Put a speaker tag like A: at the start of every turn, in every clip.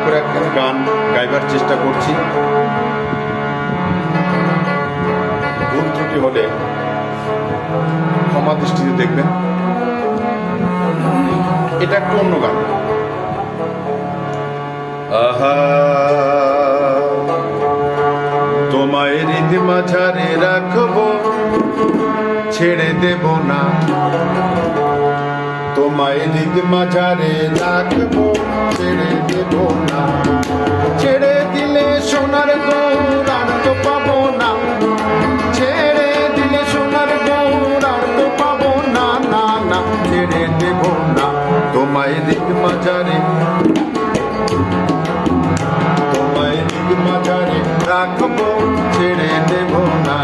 A: করে একখানি গান গাইবার চেষ্টা করছি। ভুল ত্রুটি হলে ক্ষমা দৃষ্টিতে দেখবেন। এটা একটু অন্য গান। আহা, তোমায় হৃদ মাঝারে রাখবো, ছেড়ে দেব না। তোমায় হৃদ মাঝারে রাখবো, ছেড়ে দেব না। ছেড়ে দিলে সোনার গৌর আর তো পাবো না। ছেড়ে দিলে সোনার গৌর আর তো পাবো না। না না, ছেড়ে দেব না। তোমায় হৃদ মাঝারে, তোমায় হৃদ মাঝারে রাখবো, ছেড়ে দেব না।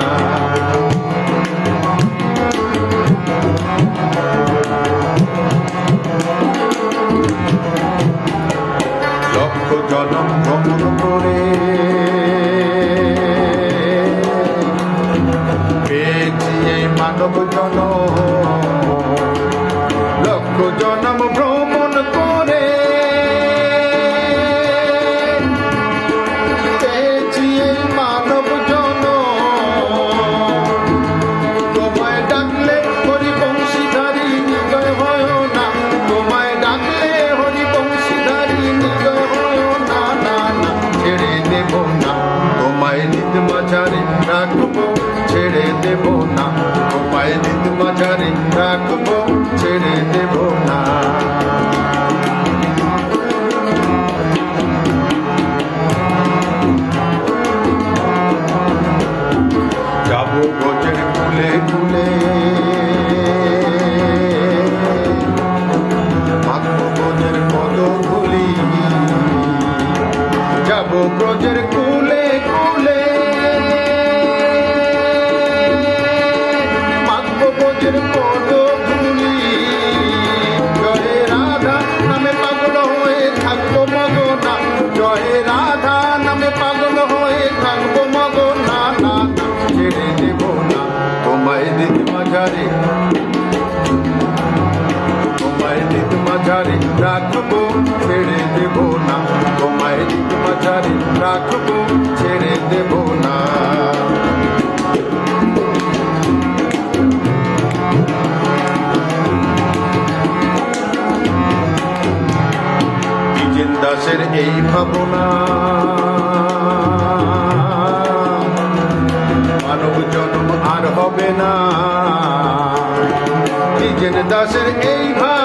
A: লক্ষ জনম ভ্রমণ করে পেয়েছি এই মানব জনম। লক্ষ জনম ভ্রমণ করে পেয়েছি এই মানব জনম। তোমায় ডাকলে হরি বংশীধারী নিদয় হয় না। তোমায় ডাকলে হরি বংশীধারী নিদয় হয় না। না না, ছেড়ে দেব না। তোমায় হৃদ মাঝারে রাখবো, ছেড়ে দেব না। তোমায় হৃদ মাঝারে রাখবো, ছেড়ে দেব না। যাবো ব্রজের কুলে কুলে, মাখবো ব্রজের পদধূলি। যাবো ব্রজের কুলে কুলে, মাখবো ব্রজের পদধূলি। জয় রাধা নামে পাগল হয়ে থাকবো মগনা। জয় রাধা নামে পাগল হয়ে থাকবো মগনা। না না, ছেড়ে দেব না। তোমায় হৃদ মাঝারে, তোমায় হৃদ মাঝারে রাখবো, ছেড়ে দেব না। তোমায় হৃদ মাঝারে রাখবো, ছেড়ে দেব না। দ্বিজেন দাসের এই ভাবনা, মানব জন্ম আর হবে না। দ্বিজেন দাসের এই ভাবনা,